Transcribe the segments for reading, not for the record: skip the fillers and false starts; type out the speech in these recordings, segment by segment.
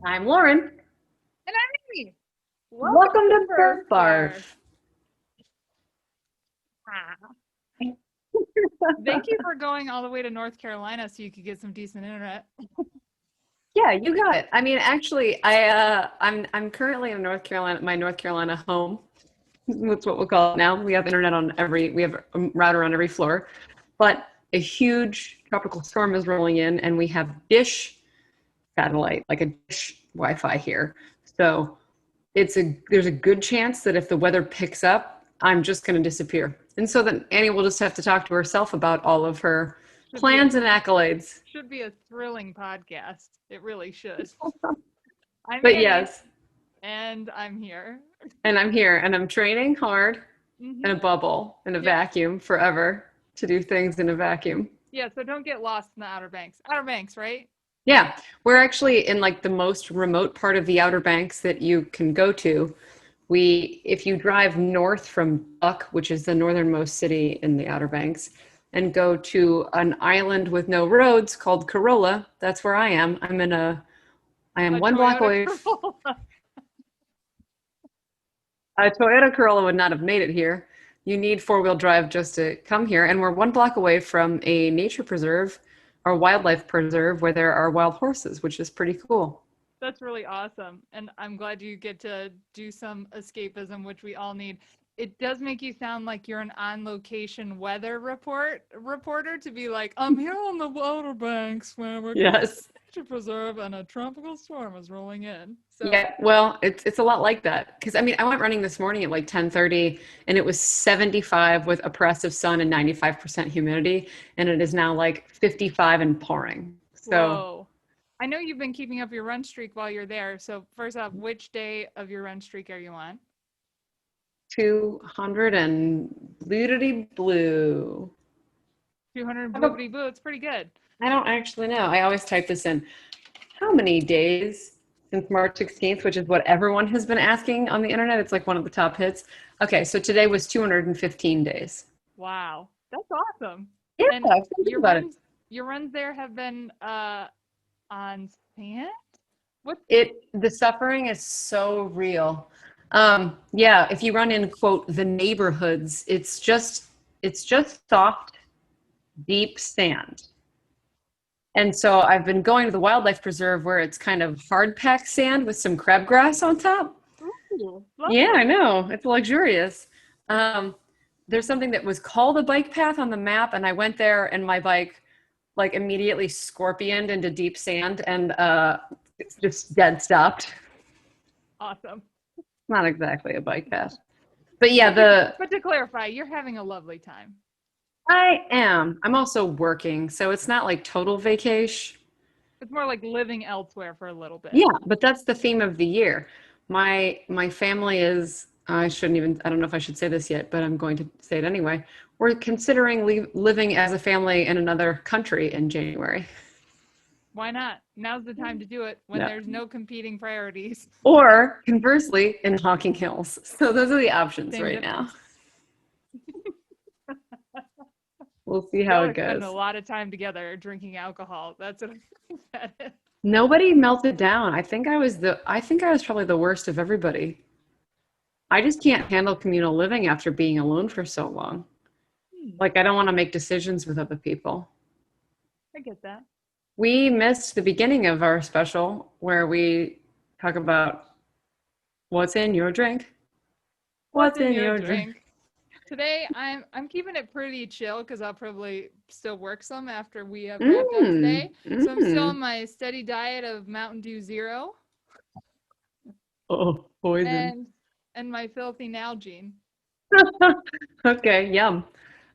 I'm Lauren. And I'm Amy. Welcome Welcome to to Birth Birth Barf. Barf. Ah. Thank you for going all the way to North Carolina so you could get some decent internet. Yeah, you got it. I mean, actually, I'm currently in North Carolina, my North Carolina home. That's what we'll call it now. We have a router on every floor, but a huge tropical storm is rolling in, and we have dish satellite, like a dish Wi-Fi here. So there's a good chance that if the weather picks up, I'm just going to disappear. And so then Annie will just have to talk to herself about all of her Should be a plans and accolades. should be a thrilling podcast. It really should. I'm But Annie yes, and I'm here. and I'm here and I'm training hard in a Hmm. bubble, in a Yeah. vacuum forever to do things in a vacuum. Yeah, so don't get lost in the Outer Banks. Outer Banks, right? Yeah, we're actually in like the most remote part of the Outer Banks that you can go to. If you drive north from Buck, which is the northernmost city in the Outer Banks, and go to an island with no roads called Corolla, that's where I am. I am A one block Toyota away. Corolla. A Toyota Corolla would not have made it here. You need four-wheel drive just to come here, and we're one block away from a nature preserve or wildlife preserve where there are wild horses, which is pretty cool. That's really awesome. And I'm glad you get to do some escapism, which we all need. It does make you sound like you're an on location weather reporter to be like, I'm here on the Outer Banks where we're going to Yes. nature preserve and a tropical storm is rolling in. So Yeah, well, it's a lot like that because I mean, I went running this morning at like 10:30 and it was 75 with oppressive sun and 95% humidity, and it is now like 55 and pouring. So whoa. I know you've been keeping up your run streak while you're there. So first off, which day of your run streak are you on? 200 and blue blue. 200 I don't bloopity boo. It's pretty good. I don't actually know. I always type this in. How many days since March 16th, which is what everyone has been asking on the internet? It's like one of the top hits. Okay, so today was 215 days. Wow. That's awesome. Yeah, And I feel good your about it. runs your runs there have been on sand? What? The suffering is so real. Yeah, if you run in quote the neighborhoods, it's just soft, deep sand. And so I've been going to the wildlife preserve where it's kind of hard packed sand with some crabgrass on top. Ooh, Yeah, I lovely. know. It's luxurious. Um, there's something that was called a bike path on the map, and I went there, and my bike like immediately scorpioned into deep sand, and it's just dead stopped. Awesome. Not exactly a bike path, but yeah, But to, the but to clarify, you're having a lovely time. I am. I'm also working, so it's not like total vacation. It's more like living elsewhere for a little bit. Yeah, but that's the theme of the year. My family is, I shouldn't even, I don't know if I should say this yet, but I'm going to say it anyway. We're considering living as a family in another country in January. Why not? Now's the time to do it when No. there's no competing priorities. Or conversely, in Hocking Hills. So those are the options Same right now. difference. We'll see how Y'all it are spending a goes. lot of time together drinking alcohol. That's what I think that is. Nobody melted down. I think I was probably the worst of everybody. I just can't handle communal living after being alone for so long. Hmm, Like I don't want to make decisions with other people. I get that. We missed the beginning of our special where we talk about what's in your drink. What's What's in in your your drink? drink? Today I'm keeping it pretty chill because I'll probably still work some after we have wrapped up Mmm. today. So I'm still on Mmm. my steady diet of Mountain Dew Zero Oh, poison. and my filthy Nalgene. Okay, yum.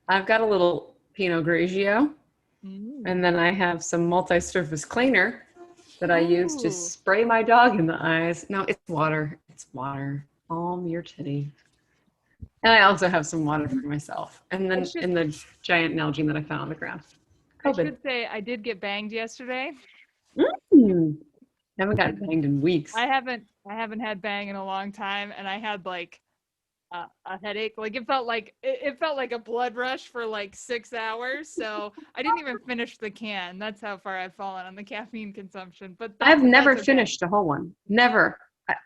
I've got a little Pinot Grigio, and Mm. then I have some multi-surface cleaner that I use to Ooh, spray my dog in the eyes. No, it's water. It's water. Calm your titty. And I also have some water for myself. And I then should in the giant Nalgene that I found on the ground. I COVID. should say I did get banged yesterday. Mm. I haven't I gotten banged in weeks. I haven't had bang in a long time, and I had like a headache. Like it felt like a blood rush for like 6 hours. So I didn't even finish the can. That's how far I've fallen on the caffeine consumption. But I've never that's okay. finished a whole one. Never.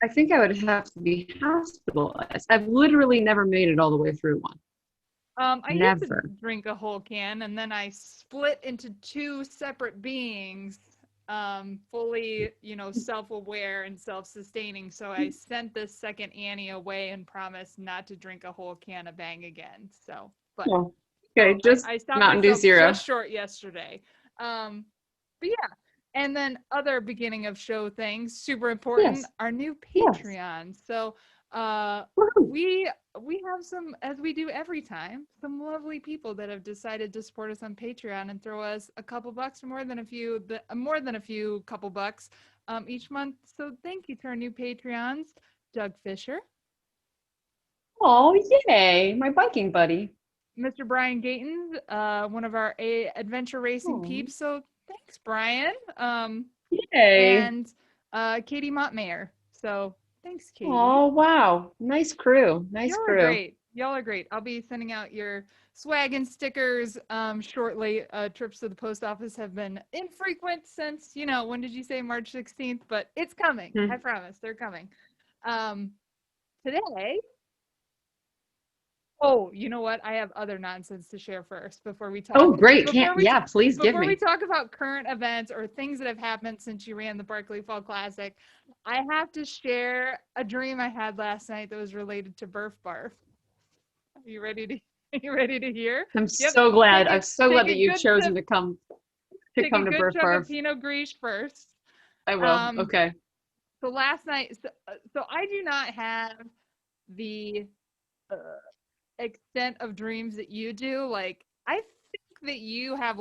I think I would have to be hospitalized. I've literally never made it all the way through one. I used to Never. drink a whole can, and then I split into two separate beings, fully, self-aware and self-sustaining. So I sent this second Annie away and promised not to drink a whole can of Bang again. Oh, So okay, just I stopped Mountain Dew myself Zero. just short yesterday. But yeah, and then other beginning of show things, super important, Yes, our new yes. Patreon. So uh Woohoo. we have some, as we do every time, some lovely people that have decided to support us on Patreon and throw us a couple bucks, more than a few couple bucks each month. So thank you to our new Patreons, Doug Fisher, Oh, yay, my biking buddy. Mr. Brian Gatens, one of our adventure racing Oh, peeps. So thanks, Brian. yay. And Katie Montmayer. So thanks, Katie. Oh, wow. Nice crew. Nice Y'all are crew. great. Y'all are great. I'll be sending out your swag and stickers shortly. Trips to the post office have been infrequent since, when did you say March 16th? But it's coming. I Hmm. promise. They're coming. Um, Today, oh, you know what? I have other nonsense to share first before we Oh, talk. great. Before we Yeah, please give before we me. talk about current events or things that have happened since you ran the Berkeley Fall Classic, I have to share a dream I had last night that was related to Burf Barf. Are you ready to are you ready to hear? I'm Yep. so glad. Take I'm a so take glad a that you've good chosen sip, to take a come to good Birth chug of Barf. Pinot Gris first. I will. Um, Okay. so last night, so I do not have the uh, extent of dreams that you do. Like I think that you have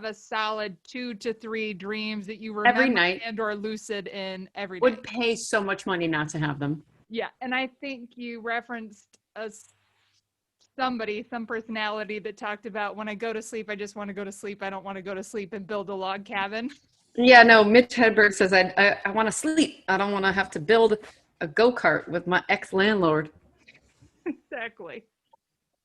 a solid 2 to 3 dreams that you Every remember night and or lucid in every would night. pay so much money not to have them. Yeah, and I think you referenced some personality that talked about when I go to sleep, I just want to go to sleep. I don't want to go to sleep and build a log cabin. Yeah, no, Mitch Hedberg says I want to sleep. I don't want to have to build a go-kart with my ex-landlord. Exactly.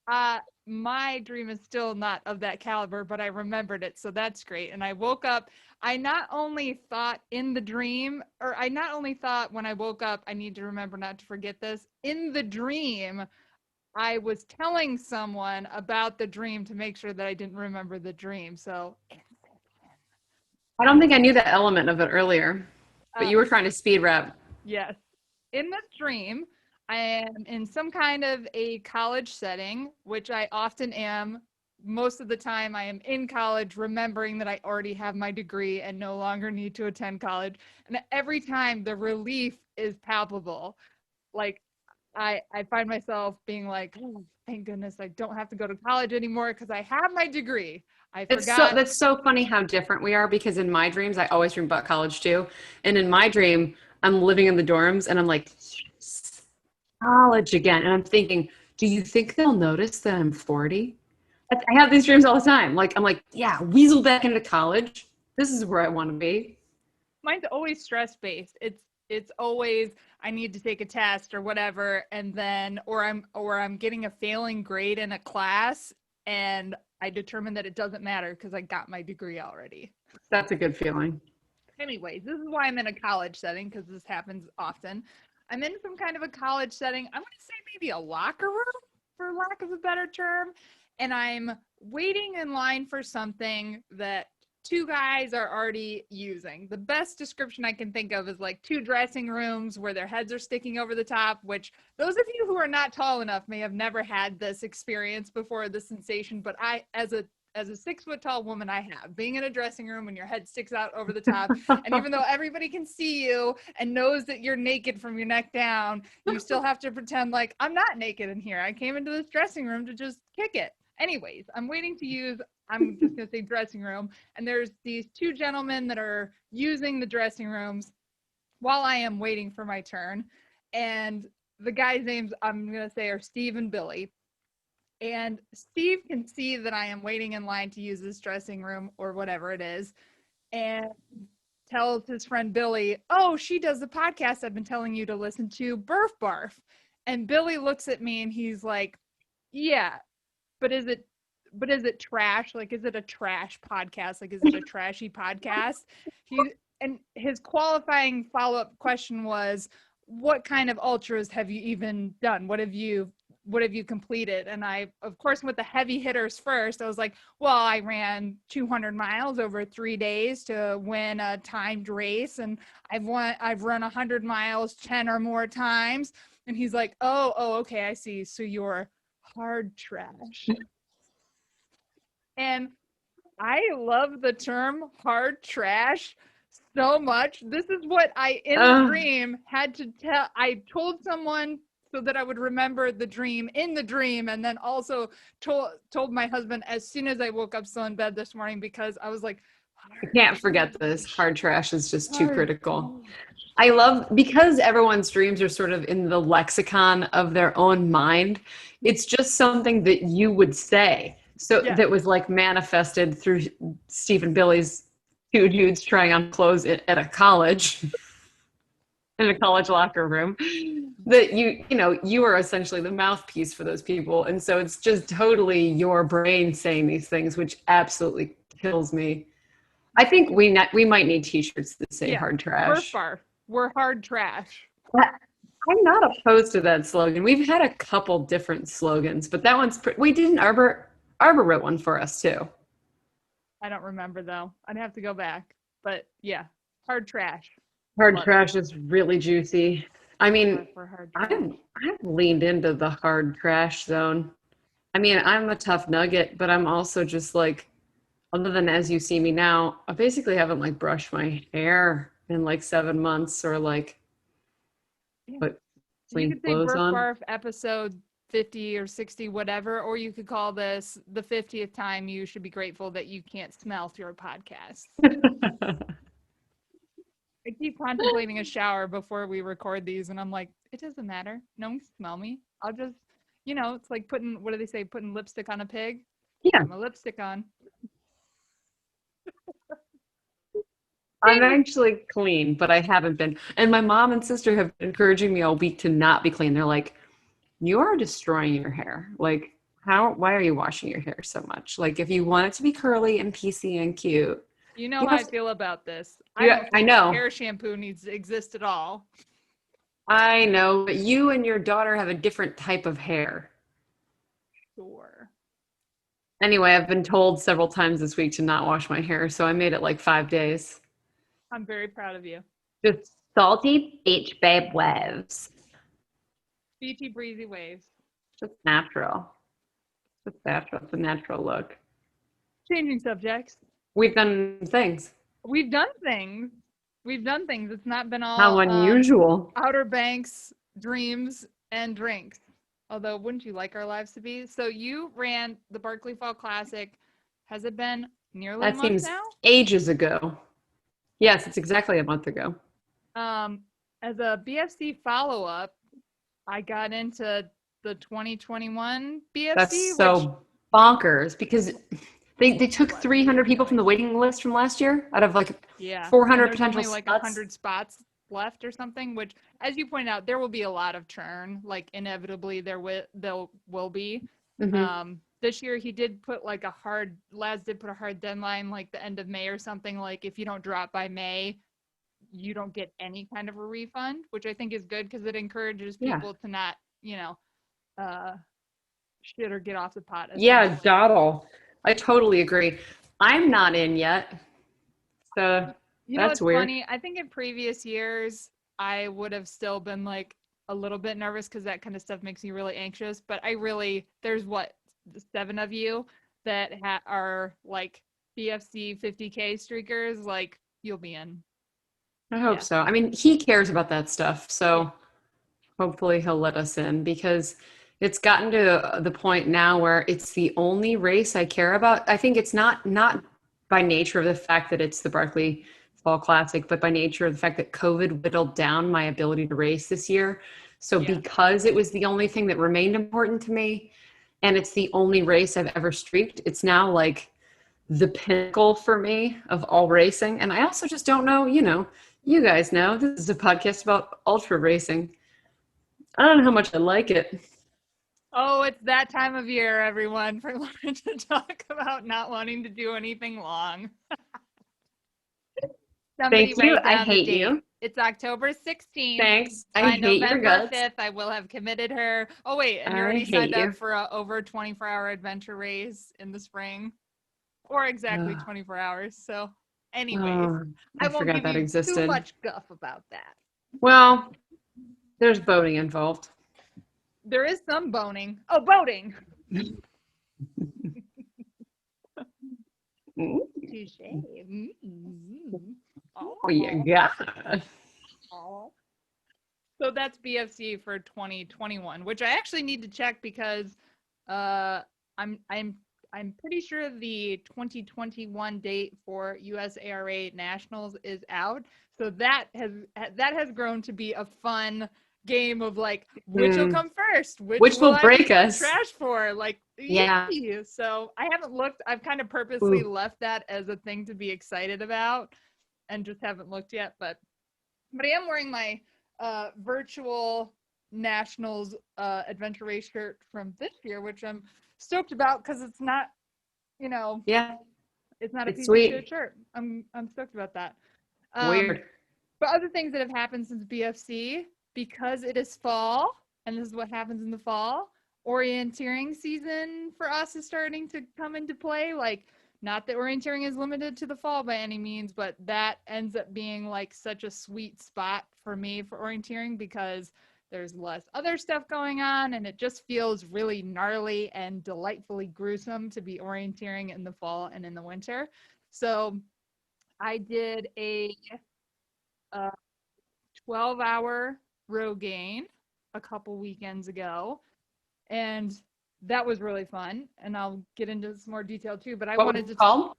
Uh, my dream is still not of that caliber, but I remembered it, so that's great. And I woke up. I not only thought in the dream, or I not only thought when I woke up, I need to remember not to forget this. In the dream, I was telling someone about the dream to make sure that I didn't remember the dream. So, I don't think I knew that element of it earlier, but uh, you were trying to speed rap. yes. In this dream, I am in some kind of a college setting, which I often am. Most of the time, I am in college, remembering that I already have my degree and no longer need to attend college. And every time, the relief is palpable. Like, I find myself being like, oh, thank goodness I don't have to go to college anymore because I have my degree. I It's so forgot. that's so funny how different we are because in my dreams I always dream about college too. And in my dream, I'm living in the dorms and I'm like, yes, college again. And I'm thinking, do you think they'll notice that I'm 40? I have these dreams all the time. Like I'm like, yeah, weasel back into college. This is where I want to be. Mine's always stress based. It's always I need to take a test or whatever, and then or I'm getting a failing grade in a class, and I determine that it doesn't matter because I got my degree already. That's a good feeling. Anyways, this is why I'm in a college setting because this happens often. I'm in some kind of a college setting. I'm going to say maybe a locker room, for lack of a better term. And I'm waiting in line for something that two guys are already using. The best description I can think of is like two dressing rooms where their heads are sticking over the top, which those of you who are not tall enough may have never had this experience before, the sensation, but I, as a 6 foot tall woman, I have being in a dressing room when your head sticks out over the top. And even though everybody can see you and knows that you're naked from your neck down, you still have to pretend like I'm not naked in here. I came into this dressing room to just kick it. Anyways, I'm just going to say dressing room. And there's these two gentlemen that are using the dressing rooms while I am waiting for my turn. And the guys' names I'm going to say are Steve and Billy. And Steve can see that I am waiting in line to use this dressing room or whatever it is, and tells his friend Billy, oh, she does the podcast I've been telling you to listen to, Burf Barf. And Billy looks at me and he's like, yeah, but is it trash? Like, is it a trash podcast? Like, is it a trashy podcast? And his qualifying follow-up question was, what kind of ultras have you even done? What have you completed? And I, of course, with the heavy hitters first, I was like, well, I ran 200 miles over 3 days to win a timed race. And I've run 100 miles 10 or more times. And he's like, oh, okay, I see. So you're hard trash. And I love the term hard trash so much. This is what I, in the dream, had to tell. I told someone so that I would remember the dream in the dream, and then also told my husband as soon as I woke up still in bed this morning, because I was like, I can't forget this. Hard trash is just too critical. I love, because everyone's dreams are sort of in the lexicon of their own mind. It's just something that you would say. So that was like manifested through Steve and Billy's two dudes trying on clothes at a college, in a college locker room, that you are essentially the mouthpiece for those people. And so it's just totally your brain saying these things, which absolutely kills me. I think we might need t-shirts that say hard trash. We're hard trash. I'm not opposed to that slogan. We've had a couple different slogans, but that one's we didn't Arbor wrote one for us too. I don't remember though. I'd have to go back. But yeah, hard trash. Hard trash is really juicy. I mean, I've leaned into the hard trash zone. I mean, I'm a tough nugget, but I'm also just like, other than as you see me now, I basically haven't like brushed my hair in like 7 months, or like put clean clothes on. Barf episode 50 or 60, whatever, or you could call this the 50th time you should be grateful that you can't smell through a podcast. I keep contemplating a shower before we record these, and I'm like, it doesn't matter. No one can smell me. I'll just, it's like putting, what do they say, putting lipstick on a pig? Yeah. Put my lipstick on. I'm actually clean, but I haven't been. And my mom and sister have been encouraging me all week to not be clean. They're like, you are destroying your hair. Like, why are you washing your hair so much? Like, if you want it to be curly and PC and cute. You know how I feel about this. I know. Hair shampoo needs to exist at all. I know, but you and your daughter have a different type of hair. Sure. Anyway, I've been told several times this week to not wash my hair, so I made it like 5 days. I'm very proud of you. Just salty beach babe waves. Beachy breezy waves. Just natural. Just natural. It's a natural look. Changing subjects. We've done things. We've done things. It's not been all how unusual. Outer Banks, dreams, and drinks. Although, wouldn't you like our lives to be? So you ran the Berkeley Fall Classic. Has it been nearly a month now? That seems ages ago. Yes, it's exactly a month ago. As a BFC follow-up, I got into the 2021 BFC. That's so bonkers, because they took 300 people from the waiting list from last year out of like 400 potential only like 100 spots left or something, which, as you pointed out, there will be a lot of churn. Like, inevitably there will be. Mm-hmm. This year he did put like Laz did put a hard deadline, like the end of May or something. Like, if you don't drop by May, you don't get any kind of a refund, which I think is good, because it encourages people to not, shit or get off the pot. Dawdle. I totally agree. I'm not in yet. So that's weird. Funny. I think in previous years, I would have still been like a little bit nervous, because that kind of stuff makes me really anxious. But there's 7 of you that are like BFC 50K streakers. Like, you'll be in. I hope so. I mean, he cares about that stuff. So hopefully he'll let us in, because it's gotten to the point now where it's the only race I care about. I think it's not by nature of the fact that it's the Berkeley Fall Classic, but by nature of the fact that COVID whittled down my ability to race this year. So because it was the only thing that remained important to me, and it's the only race I've ever streaked, it's now like the pinnacle for me of all racing. And I also just don't know, you guys know, this is a podcast about ultra racing. I don't know how much I like it. Oh, it's that time of year, everyone, for Lauren to talk about not wanting to do anything long. Somebody Thank you. write I down the hate date. you. It's October 16th. Thanks. I By hate your November guts. 5th, I will have committed her. Oh, wait, and you I already signed hate up you. for a over 24-hour adventure race in the spring, or exactly Ugh. 24 hours. So, anyways, Oh, I I won't forgot give that you too existed. much guff about that. Well, there's boating involved. There is some boning. Oh, boating. Mm. Touche. Mm-hmm. Oh, you got. Oh. So that's BFC for 2021, which I actually need to check because uh, I'm pretty sure the 2021 date for USARA Nationals is out. So that has grown to be a fun game of like which will come first, which Which will will I be break us? trash for? Like, Yeah. so I haven't looked. I've kind of purposely Ooh. left that as a thing to be excited about, and just haven't looked yet. But I am wearing my virtual nationals adventure race shirt from this year, which I'm stoked about because it's not, you know, Yeah. it's not a It's piece of shit sweet. shirt. I'm stoked about that. Weird. But other things that have happened since BFC, because it is fall, and this is what happens in the fall, orienteering season for us is starting to come into play. Like, not that orienteering is limited to the fall by any means, but that ends up being like such a sweet spot for me for orienteering because there's less other stuff going on and it just feels really gnarly and delightfully gruesome to be orienteering in the fall and in the winter. So I did a 12-hour Rogaine a couple weekends ago, and that was really fun. And I'll get into some more detail too. But I What was wanted it to. called?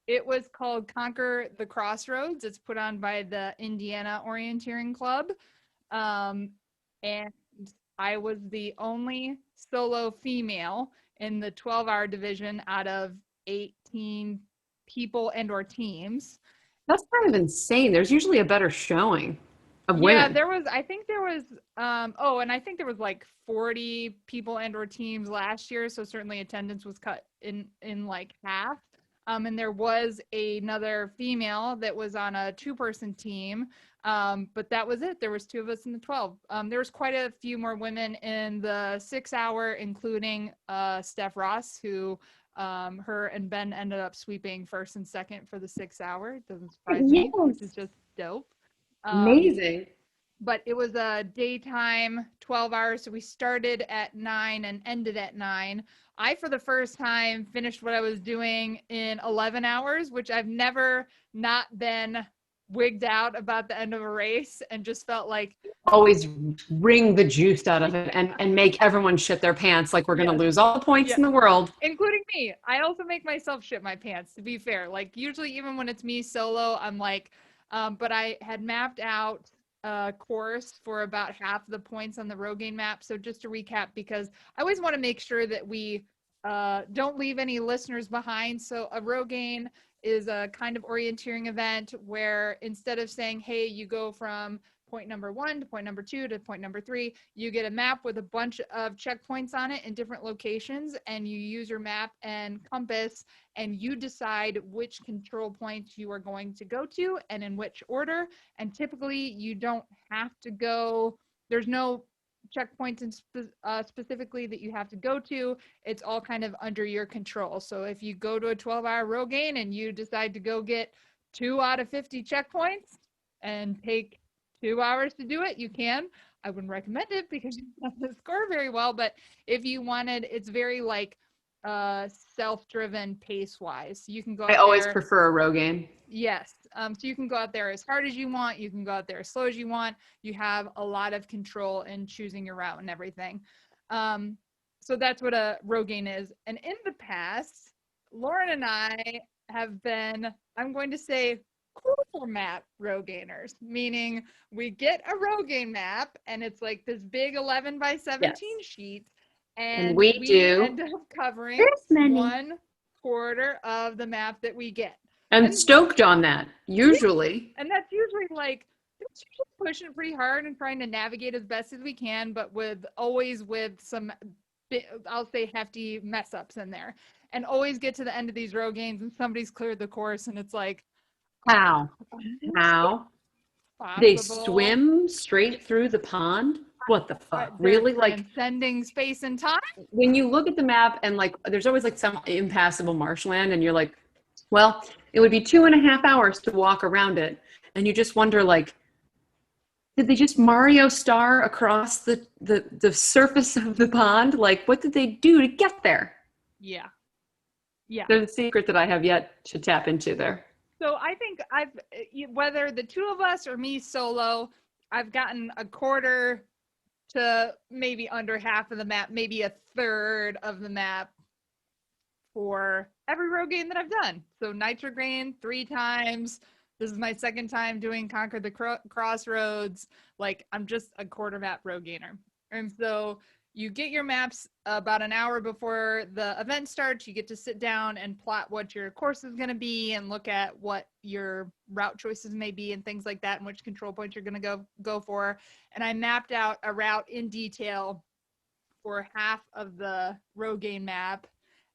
It was called Conquer the Crossroads. It's put on by the Indiana Orienteering Club, and I was the only solo female in the 12-hour division out of 18 people and/or teams. That's kind of insane. There's usually a better showing of Yeah, women. there was, I think there was, oh, and I think there was like 40 people and or teams last year, so certainly attendance was cut in like half. And there was another female that was on a two-person team, but that was it. There was two of us in the 12. There was quite a few more women in the 6-hour, including Steph Ross, who her and Ben ended up sweeping first and second for the 6-hour. It doesn't surprise me, which is Yes. just dope. Amazing. But it was a daytime 12 hours. So we started at 9 and ended at 9. I, for the first time, finished what I was doing in 11 hours, which I've never not been wigged out about the end of a race and just felt like, Always wring the juice out of it and make everyone shit their pants like we're going to yes, lose all the points yeah, in the world. including me. I also make myself shit my pants, to be fair. Like, usually, even when it's me solo, I'm like, but I had mapped out a course for about half the points on the Rogaine map. So just to recap, because I always want to make sure that we don't leave any listeners behind. So a Rogaine is a kind of orienteering event where instead of saying, hey, you go from point number 1 to point number 2 to point number 3, you get a map with a bunch of checkpoints on it in different locations, and you use your map and compass, and you decide which control points you are going to go to and in which order. And typically you don't have to go, there's no checkpoints specifically that you have to go to. It's all kind of under your control. So if you go to a 12-hour Rogaine and you decide to go get 2 out of 50 checkpoints and take 2 hours to do it, you can. I wouldn't recommend it because you don't score very well, but if you wanted, it's very like self-driven pace-wise. You can go I out always there. prefer a Rogaine. Yes. So you can go out there as hard as you want. You can go out there as slow as you want. You have a lot of control in choosing your route and everything. So that's what a Rogaine is. And in the past, Lauren and I have been, I'm going to say, cool map Rogainers, meaning we get a Rogaine map and it's like this big 11 by 17 Yes. sheet. And And we we do end up covering this many. 1/4 of the map that we get. I'm And stoked on that, yeah, usually. and that's usually like pushing it pretty hard and trying to navigate as best as we can, but always with some, I'll say, hefty mess ups in there, and always get to the end of these row games and somebody's cleared the course and it's like, How? How? They possible. swim straight through the pond? What the fuck? They're Really? Like, transcending space and time. when you look at the map and like there's always like some impassable marshland and you're like, well, it would be 2.5 hours to walk around it. And you just wonder like, did they just Mario Star across the surface of the pond? Like, what did they do to get there? Yeah. Yeah. There's a secret that I have yet to tap into there. So I think whether the two of us or me solo, I've gotten a quarter to maybe under half of the map, maybe a third of the map for every road game that I've done. So Nitrograne 3 times. This is my second time doing Conquer the Crossroads. Like, I'm just a quarter map road gainer. And so you get your maps about an hour before the event starts. You get to sit down and plot what your course is going to be and look at what your route choices may be and things like that, and which control points you're going to go for. And I mapped out a route in detail for half of the Rogaine map.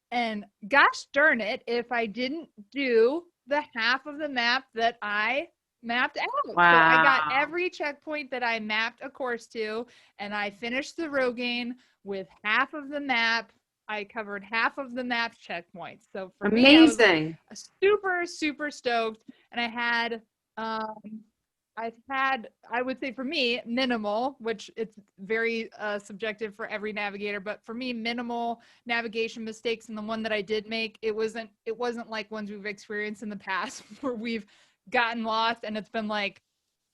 And gosh darn it, if I didn't do the half of the map that I mapped out. Wow. So I got every checkpoint that I mapped a course to, and I finished the Rogaine with half of the map. I covered half of the map checkpoints. So for me, I was super, super stoked. And I would say for me, minimal, which it's very subjective for every navigator, but for me, minimal navigation mistakes. And the one that I did make, it wasn't like ones we've experienced in the past where we've gotten lost and it's been like,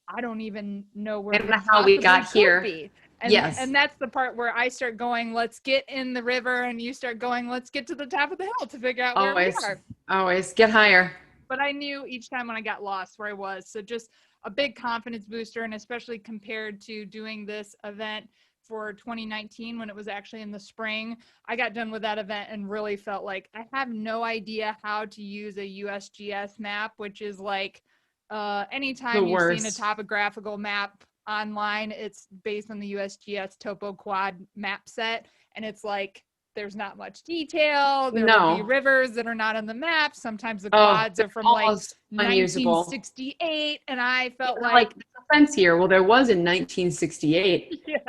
I don't even know where how we got here. And, yes. And that's the part where I start going, let's get in the river, and you start going, let's get to the top of the hill to figure out where we are. Always get higher. But I knew each time when I got lost where I was. So just a big confidence booster, and especially compared to doing this event for 2019 when it was actually in the spring. I got done with that event and really felt like I have no idea how to use a USGS map, which is like anytime you've seen a topographical map online, it's based on the USGS Topo Quad map set, and it's like there's not much detail. There will be rivers that are not on the map. Sometimes the quads are from like 1968, and I felt like there's a fence here. Well, there was in 1968. Yeah.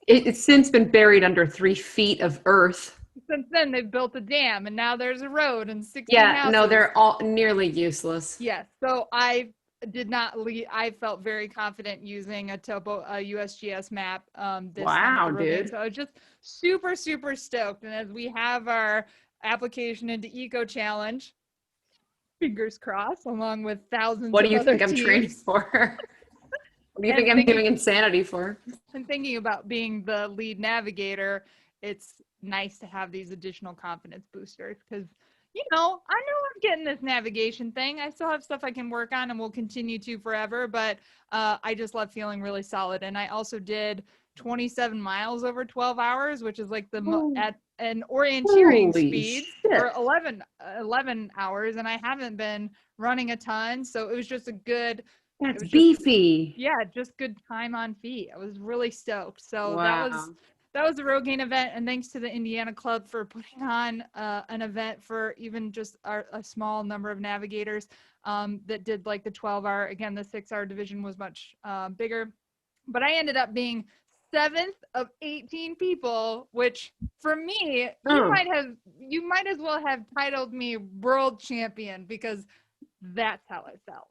It's since been buried under 3 feet of earth. Since then, they've built a dam, and now there's a road and 16 houses. No, they're all nearly useless. Yes, so I did not leave. I felt very confident using a USGS map. Wow, dude! So I was just super, super stoked. And as we have our application into Eco Challenge, fingers crossed, along with thousands. What do you think I'm training for? What do you think I'm doing insanity for? And thinking about being the lead navigator, it's nice to have these additional confidence boosters because, you know I'm getting this navigation thing. I still have stuff I can work on and will continue to forever, but I just love feeling really solid. And I also did 27 miles over 12 hours, which is like at an orienteering speed for 11 hours. And I haven't been running a ton. So it was just a good, that's beefy. Just good time on feet. I was really stoked. So that was the Rogaine event, and thanks to the Indiana Club for putting on an event for even just a small number of navigators that did like the 12-hour. Again, the 6-hour division was much bigger, but I ended up being 7th of 18 people, which for me, you might as well have titled me world champion because that's how I felt.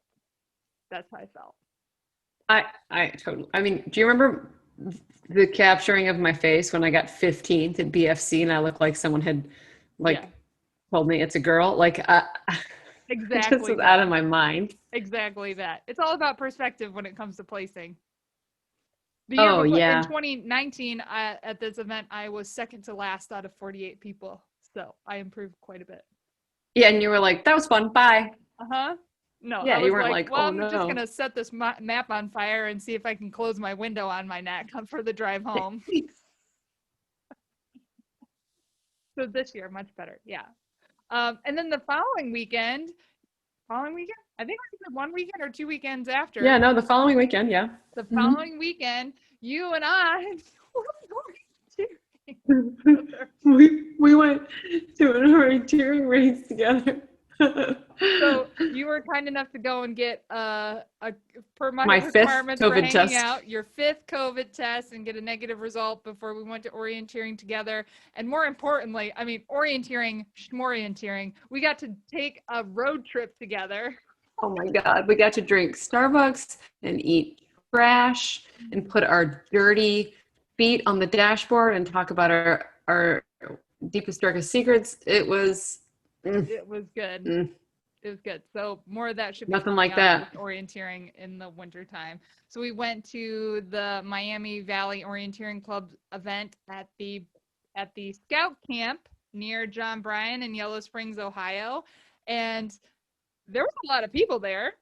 That's how I felt. I totally. I mean, do you remember the capturing of my face when I got 15th at BFC and I looked like someone had told me it's a girl? Like, exactly. This was out of my mind. Exactly that. It's all about perspective when it comes to placing. In 2019, at this event, I was second to last out of 48 people. So I improved quite a bit. Yeah, and you were like, that was fun. Bye. Uh-huh. No, yeah, you weren't like, well, I'm just going to set this map on fire and see if I can close my window on my neck for the drive home. So this year, much better. Yeah. And then the following weekend, following weekend. I think it was 1 weekend or 2 weekends after. Yeah, no, the following weekend, yeah. The following weekend, you and I were going to. we went to an orienteering race together. So you were kind enough to go and get per my My fifth requirements for COVID hanging test. out, your 5th COVID test and get a negative result before we went to orienteering together. And more importantly, I mean, schmorienteering, we got to take a road trip together. Oh my God, we got to drink Starbucks and eat trash and put our dirty feet on the dashboard and talk about our deepest, darkest secrets. It was It was good. It was good. So more of that should be nothing coming like up that. with orienteering in the wintertime. So we went to the Miami Valley Orienteering Club event at the Scout Camp near John Bryan in Yellow Springs, Ohio. And there was a lot of people there,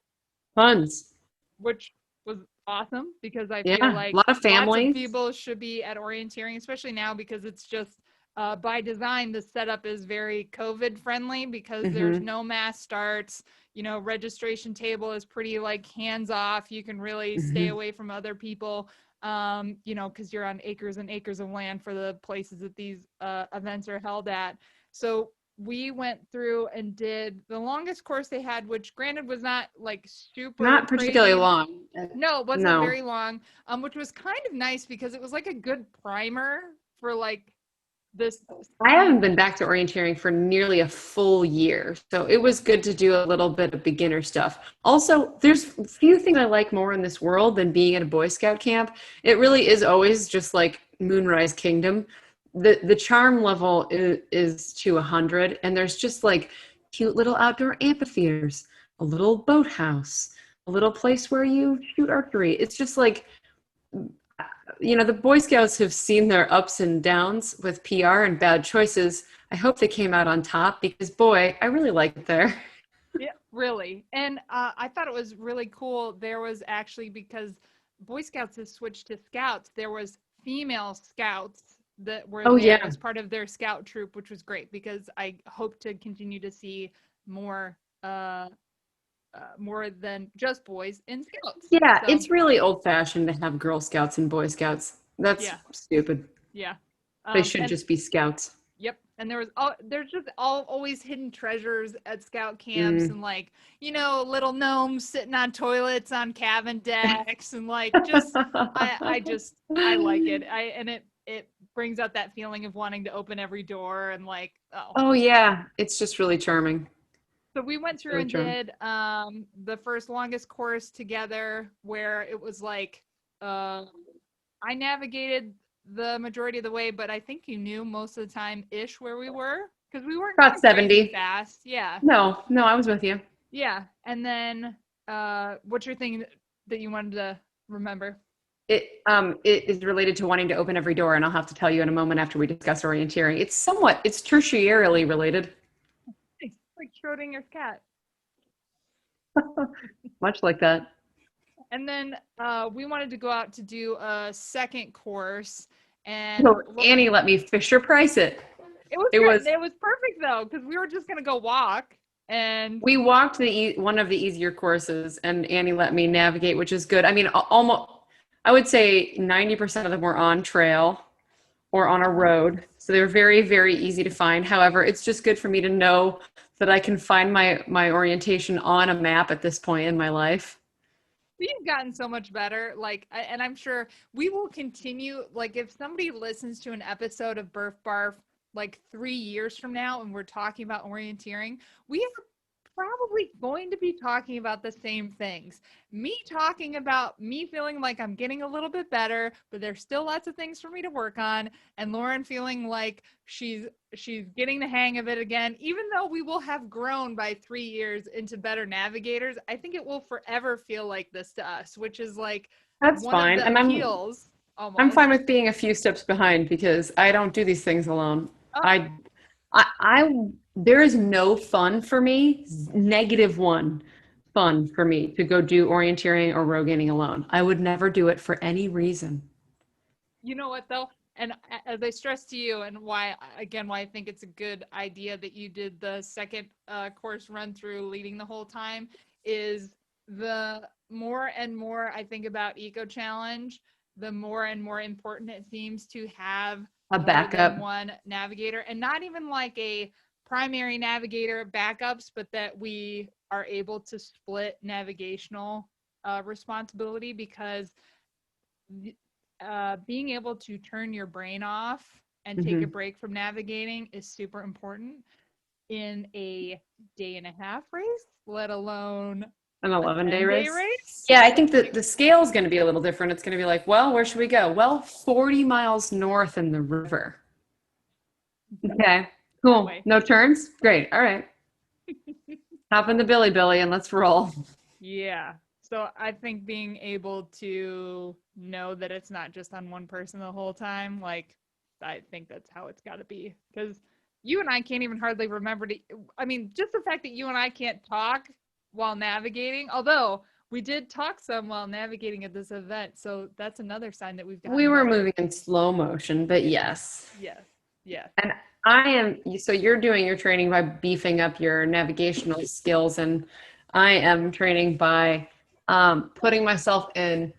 Tons. which was awesome because I Yeah, feel a like lot of lots of families. people should be at orienteering, especially now because it's just by design, the setup is very COVID friendly because there's no mass starts. You know, registration table is pretty like hands off. You can really stay away from other people, you know, because you're on acres and acres of land for the places that these events are held at. So we went through and did the longest course they had, which granted was not like super Not particularly crazy. long. No, it wasn't No. very long, which was kind of nice because it was like a good primer for like this. I haven't been back to orienteering for nearly a full year, so it was good to do a little bit of beginner stuff. Also, there's few things I like more in this world than being at a Boy Scout camp. It really is always just like Moonrise Kingdom. The charm level is to 100, and there's just like cute little outdoor amphitheaters, a little boathouse, a little place where you shoot archery. It's just like, you know, the Boy Scouts have seen their ups and downs with PR and bad choices. I hope they came out on top because, boy, I really like it there. Yeah, really. And I thought it was really cool. There was actually, because Boy Scouts has switched to Scouts, there was female Scouts that were there as part of their Scout troop, which was great because I hope to continue to see more more than just boys in Scouts. Yeah, So, it's really old-fashioned to have Girl Scouts and Boy Scouts. That's stupid. Yeah. They should just be Scouts. Yep. And there's just always hidden treasures at Scout camps and like, you know, little gnomes sitting on toilets on cabin decks and like just I like it. It brings out that feeling of wanting to open every door and like, oh yeah, it's just really charming. So we went through and did the first longest course together where it was like I navigated the majority of the way, but I think you knew most of the time ish where we were because we weren't about 70 fast. Yeah. No, I was with you. Yeah. And then what's your thing that you wanted to remember? It is related to wanting to open every door, and I'll have to tell you in a moment after we discuss orienteering. It's tertiarily related. It's like Schrodinger's cat. Much like that. And then we wanted to go out to do a second course, and so Annie let me Fisher Price it. It was perfect though because we were just gonna go walk, and we walked one of the easier courses, and Annie let me navigate, which is good. I mean, almost I would say 90% of them were on trail or on a road, so they were very, very easy to find. However, it's just good for me to know that I can find my orientation on a map at this point in my life. We've gotten so much better, like, and I'm sure we will continue. Like, if somebody listens to an episode of Burf Barf like 3 years from now and we're talking about orienteering, we are probably going to be talking about the same things. Me talking about me feeling like I'm getting a little bit better, but there's still lots of things for me to work on, and Lauren feeling like she's getting the hang of it again. Even though we will have grown by 3 years into better navigators, I think it will forever feel like this to us, which is like that's one fine. of the appeals. I'm fine with being a few steps behind because I don't do these things alone. Oh. There is no fun for me, -1 fun for me to go do orienteering or rogating alone. I would never do it for any reason. You know what though? and as I stressed to you, and why I think it's a good idea that you did the second course run through leading the whole time, is the more and more I think about Eco Challenge, the more and more important it seems to have A more backup. than one navigator, and not even like a primary navigator backups, but that we are able to split navigational responsibility, because being able to turn your brain off and take a Mhm. break from navigating is super important in a day and a half race, let alone An a 11-day 10-day race. race. Yeah, I think that the scale is going to be a little different. It's going to be like, well, where should we go? Well, 40 miles north in the river. Okay, That cool. way. No turns? Great. All right. Hop in the Billy and let's roll. Yeah. So I think being able to know that it's not just on one person the whole time, like, I think that's how it's got to be. Because you and I can't even hardly remember to, I mean, just the fact that you and I can't talk while navigating, although we did talk some while navigating at this event. So that's another sign that we've We gotten were better. moving in slow motion, but yes. Yes. Yes. And so you're doing your training by beefing up your navigational skills, and I am training by putting myself in,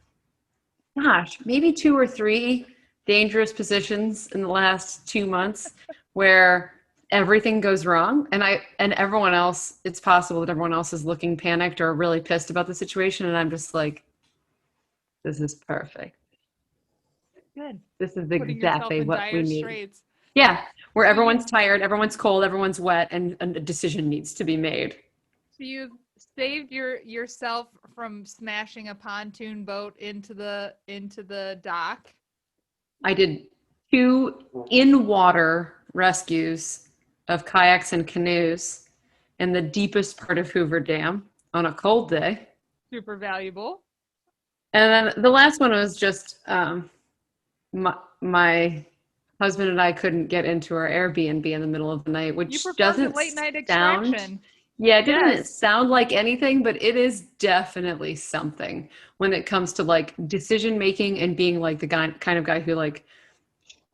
gosh, maybe 2 or 3 dangerous positions in the last 2 months where everything goes wrong. And everyone else, it's possible that everyone else is looking panicked or really pissed about the situation. And I'm just like, this is perfect. Good. This is Putting yourself exactly in what we dire need. straits. Yeah, where So you everyone's tired, everyone's cold, everyone's wet, and a decision needs to be made. So you've saved yourself from smashing a pontoon boat into the dock. I did 2 in-water rescues of kayaks and canoes in the deepest part of Hoover Dam on a cold day. Super valuable. And then the last one was just my husband and I couldn't get into our Airbnb in the middle of the night, You which performed a doesn't late night sound, extraction. yeah, it doesn't Yes. sound like anything, but it is definitely something when it comes to like decision making and being like the guy kind of guy who like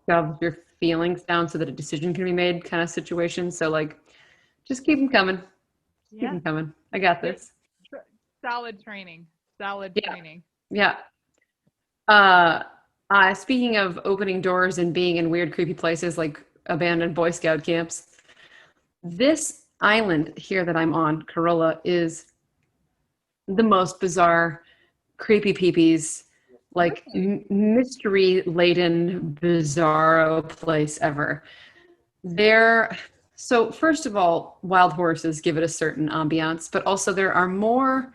shoves your feelings down so that a decision can be made kind of situation. So like just keep them coming. Keep Yeah. them coming. I got Good. this. Solid training. Solid Yeah. training. Yeah. Speaking of opening doors and being in weird, creepy places like abandoned Boy Scout camps, this island here that I'm on, Corolla, is the most bizarre, creepy peepees, like Really? mystery laden, bizarro place ever. There, so first of all, wild horses give it a certain ambiance, but also there are more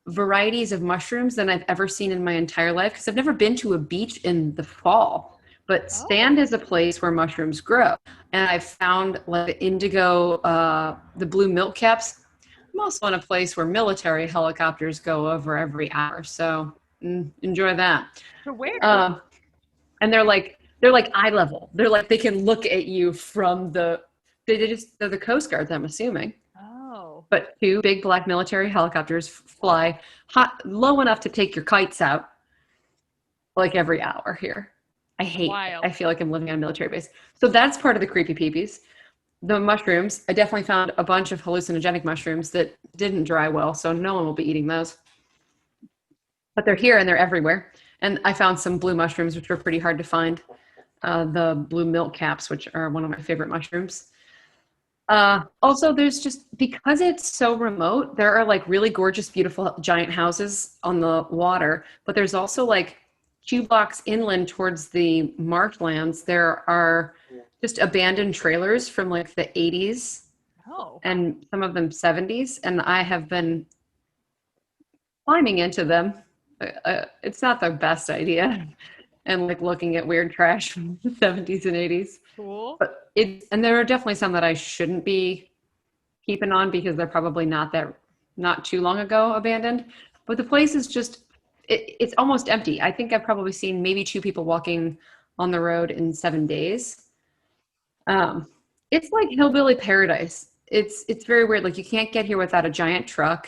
varieties of mushrooms than I've ever seen in my entire life because I've never been to a beach in the fall. But Stand Oh. is a place where mushrooms grow. And I've found like indigo, the blue milk caps. I'm also in a place where military helicopters go over every hour. So enjoy that. To where? Um, and they're like eye level. They're like they can look at you from they're the Coast Guards, I'm assuming. Oh. But 2 big black military helicopters fly low enough to take your kites out like every hour here. I Wild. feel like I'm living on a military base. So that's part of the creepy peepees. The mushrooms, I definitely found a bunch of hallucinogenic mushrooms that didn't dry well, so no one will be eating those. But they're here and they're everywhere. And I found some blue mushrooms, which were pretty hard to find. The blue milk caps, which are one of my favorite mushrooms. Also, there's just because it's so remote, there are like really gorgeous, beautiful giant houses on the water, but there's also like 2 blocks inland towards the marshlands. There are just abandoned trailers from like the 80s Oh. and some of them 70s, and I have been climbing into them. It's not the best idea, and like looking at weird trash from the 70s and 80s. Cool. But and there are definitely some that I shouldn't be keeping on because they're probably not too long ago abandoned. But the place is just it's almost empty. I think I've probably seen maybe 2 people walking on the road in 7 days. Um, it's like hillbilly paradise. It's very weird. Like you can't get here without a giant truck.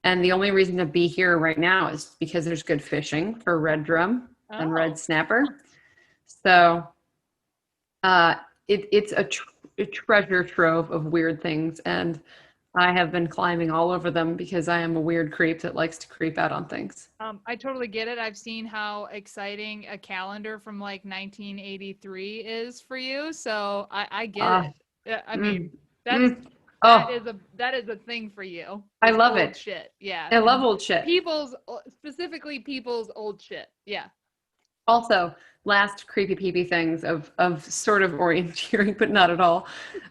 And the only reason to be here right now is because there's good fishing for red drum and red Oh. snapper. So Uh, it's a treasure trove of weird things, and I have been climbing all over them because I am a weird creep that likes to creep out on things. I totally get it. I've seen how exciting a calendar from like 1983 is for you, so I get Uh, it. I mm, mean, that's mm. Oh, that is a thing for you. I Is love old it. shit. Yeah, I love and old shit. specifically people's old shit. Yeah. Also, last creepy peepy things of sort of orienteering, but not at all,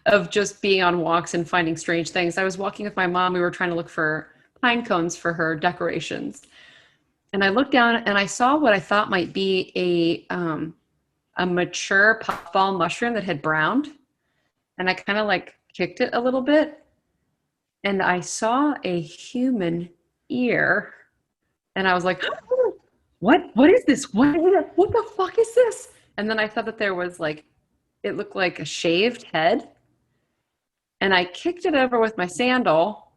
of just being on walks and finding strange things. I was walking with my mom. We were trying to look for pine cones for her decorations, and I looked down and I saw what I thought might be a mature puffball mushroom that had browned, and I kind of like kicked it a little bit, and I saw a human ear, and I was like, what is this? What the fuck is this? And then I thought that there was like, it looked like a shaved head. And I kicked it over with my sandal,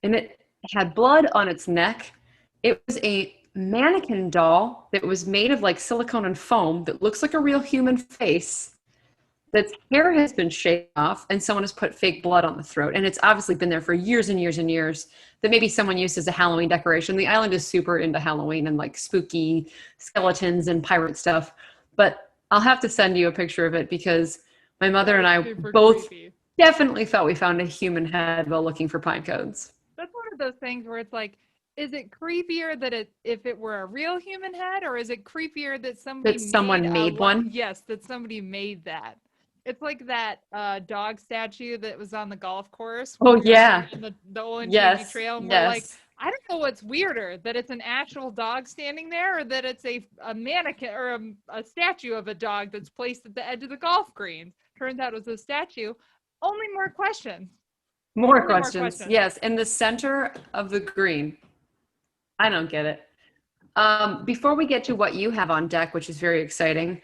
and it had blood on its neck. It was a mannequin doll that was made of like silicone and foam that looks like a real human face. That's hair has been shaved off, and someone has put fake blood on the throat. And it's obviously been there for years and years and years, that maybe someone used as a Halloween decoration. The island is super into Halloween and like spooky skeletons and pirate stuff. But I'll have to send you a picture of it because my mother and I Super both creepy. definitely thought we found a human head while looking for pine cones. That's one of those things where it's like, is it creepier that if it were a real human head, or is it creepier that somebody That made someone made one. yes, that somebody made that. It's like that dog statue that was on the golf course when Oh, we were yeah. on the Olentangy Yes. Trail, and we're like, Yes. I don't know what's weirder, that it's an actual dog standing there, or that it's a mannequin or a statue of a dog that's placed at the edge of the golf green. Turns out it was a statue. Only more questions. More Only more questions. questions. Yes. In the center of the green. I don't get it. Before we get to what you have on deck, which is very exciting,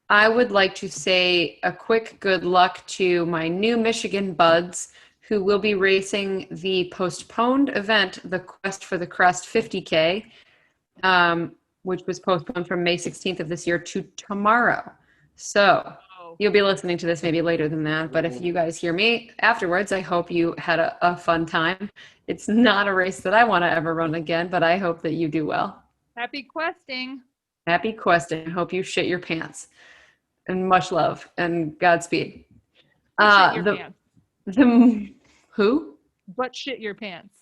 I would like to say a quick good luck to my new Michigan buds who will be racing the postponed event, the Quest for the Crest 50K, which was postponed from May 16th of this year to tomorrow. So Oh. you'll be listening to this maybe later than that, but if you guys hear me afterwards, I hope you had a fun time. It's not a race that I want to ever run again, but I hope that you do well. Happy questing. Happy questing. Hope you shit your pants. And much love and Godspeed. But shit your The pants. the who? But shit your pants.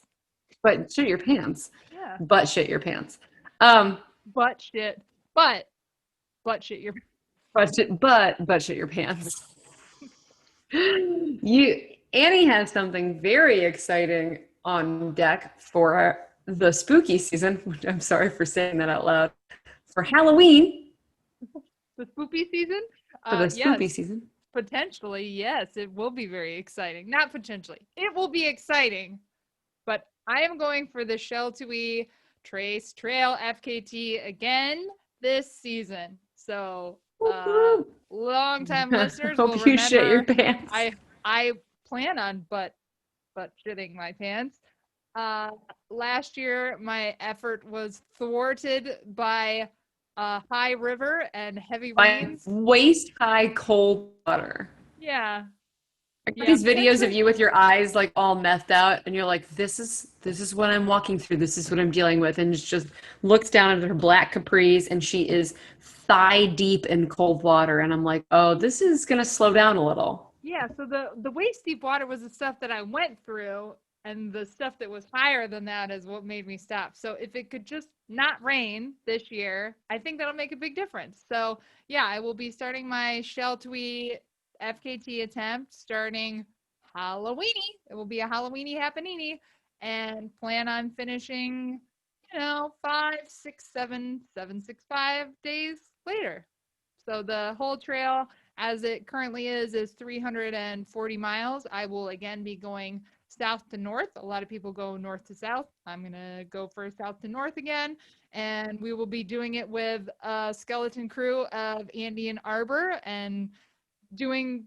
But shit your pants. Yeah. But shit your pants. But shit. But shit your But shit your pants. Annie has something very exciting on deck for the spooky season, which I'm sorry for saying that out loud. For Halloween. the spoopy season. For the spoopy Yes, season. potentially. Yes, it will be very exciting. Not potentially. It will be exciting. But I am going for the Sheltowee Trace Trail FKT again this season. So long-time listeners will Hope you shit your remember pants. I plan on but shitting my pants. Last year, my effort was thwarted by high river and heavy By rains. waist high cold water. Yeah, I got yeah. these videos of you with your eyes like all methed out, and you're like, this is what I'm walking through. This is what I'm dealing with. And just looks down at her black capris, and she is thigh deep in cold water. And I'm like, oh, this is gonna slow down a little. Yeah, so the waist deep water was the stuff that I went through, and the stuff that was higher than that is what made me stop. So if it could just not rain this year, I think that'll make a big difference. So yeah, I will be starting my Sheltowee FKT attempt starting Halloweeny. It will be a Halloweeny happenini, and plan on finishing, 5, 6, 7, 7, 6, 5 days later. So the whole trail as it currently is 340 miles. I will again be going south to north. A lot of people go north to south. I'm going to go for south to north again. And we will be doing it with a skeleton crew of Andy and Arbor and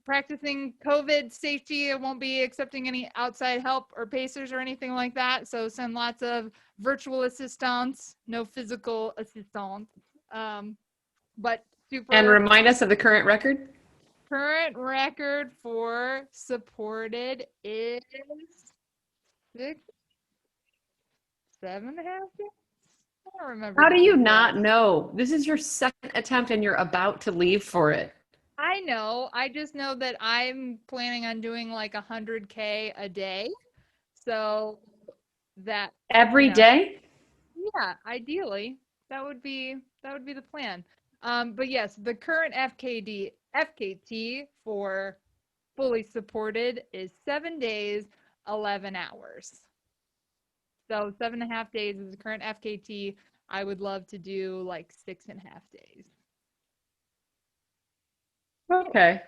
practicing COVID safety. I won't be accepting any outside help or pacers or anything like that. So send lots of virtual assistance, no physical assistance. But super. And remind us of the current record. Current record for supported is 6, 7.5 days. I don't remember How the do you not details. know? This is your second attempt and you're about to leave for it. I know. I just know that I'm planning on doing like 100K a day. So that, you Every know, day? yeah, ideally that would be the plan. But yes, the current FKT for fully supported is 7 days, 11 hours. So 7.5 days is the current FKT. I would love to do like 6.5 days. Okay.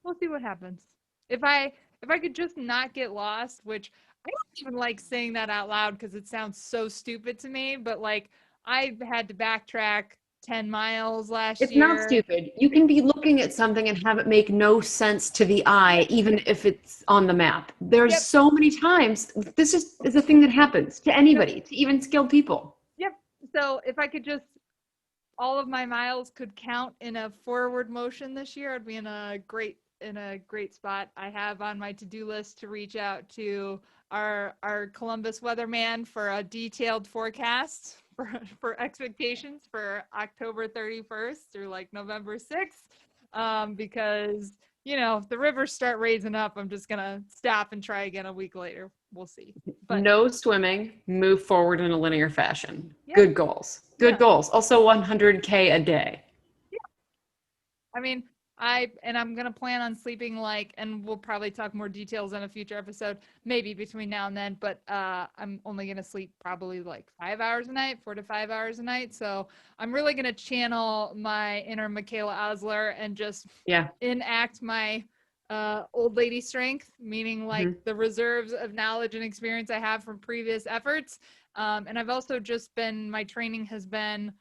We'll see what happens. If I could just not get lost, which I don't even like saying that out loud because it sounds so stupid to me, but like I had to backtrack 10 miles last It's not year. stupid. You can be looking at something and have it make no sense to the eye, Yep, even if it's on the map. There's yep, so many times this is a thing that happens to yep, anybody, to even skilled people. yep. So if I could just all of my miles could count in a forward motion this year, I'd be in a great spot. I have on my to-do list to reach out to our Columbus weatherman for a detailed forecast for expectations for October 31st through like November 6th. Because if the rivers start raising up, I'm just gonna stop and try again a week later. We'll see. But No swimming, move forward in a linear fashion. yeah, Good goals. Good yeah. goals. Also 100K a day. I mean, I'm gonna plan on sleeping like, and we'll probably talk more details in a future episode, maybe between now and then. But I'm only gonna sleep probably like 5 hours a night, 4 to 5 hours a night. So I'm really gonna channel my inner Michaela Osler and just Yeah. enact my old lady strength, meaning like Hmm. the reserves of knowledge and experience I have from previous efforts. And I've also just been, my training has been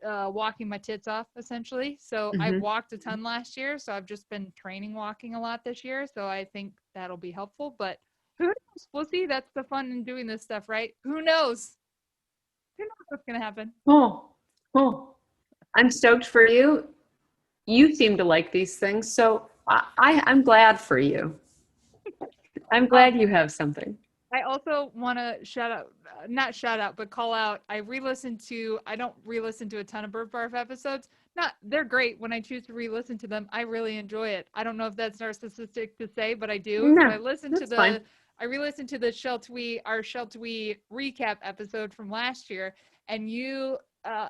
walking my tits off essentially. So I Hmm. walked a ton last year. So I've just been training walking a lot this year. So I think that'll be helpful. But who knows? We'll see. That's the fun in doing this stuff, right? Who knows? Who knows what's gonna happen? Oh, oh. I'm stoked for you. You seem to like these things, so I'm glad for you. I'm Um, glad you have something. I also want to shout out, not shout out, but call out. I don't re listen to a ton of Bird Barf episodes. Not, they're great. When I choose to re listen to them, I really enjoy it. I don't know if that's narcissistic to say, but I do. So No, that's fine. I re listened to the our Sheltwee recap episode from last year. And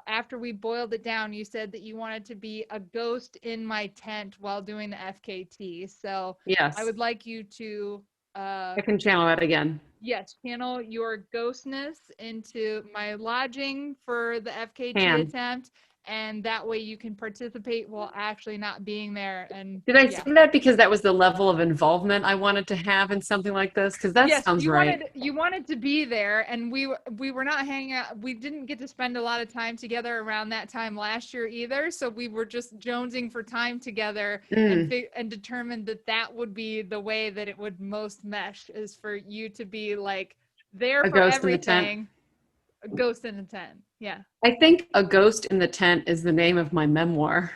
after we boiled it down, you said that you wanted to be a ghost in my tent while doing the FKT. So I Yes, would like you to, uh, I can channel that again. yes, channel your ghostness into my lodging for the FKT Can. attempt, and that way you can participate while actually not being there. And Did I yeah, say that because that was the level of involvement I wanted to have in something like this? Because that yes, sounds right. you wanted to be there, and we were not hanging out. We didn't get to spend a lot of time together around that time last year either. So we were just jonesing for time together, Mm, and determined that that would be the way that it would most mesh, is for you to be like there a for ghost in the tent. everything. A ghost in a tent. Yeah. I think A Ghost in the Tent is the name of my memoir.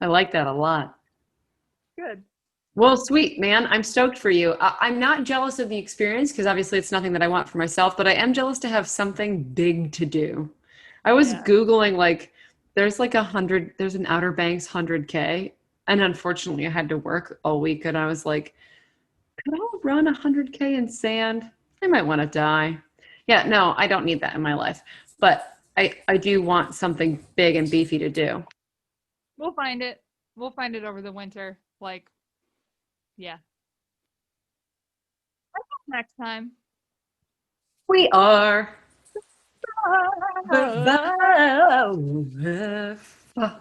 I like that a lot. Good. Well, sweet, man. I'm stoked for you. I'm not jealous of the experience because obviously it's nothing that I want for myself, but I am jealous to have something big to do. I was Yeah. Googling, like, there's like 100, there's an Outer Banks 100K. And unfortunately, I had to work all week. And I was like, could I run 100K in sand? I might want to die. Yeah, no, I don't need that in my life. But I do want something big and beefy to do. We'll find it. We'll find it over the winter. Like, yeah. Next time. We are. Ah. Bye.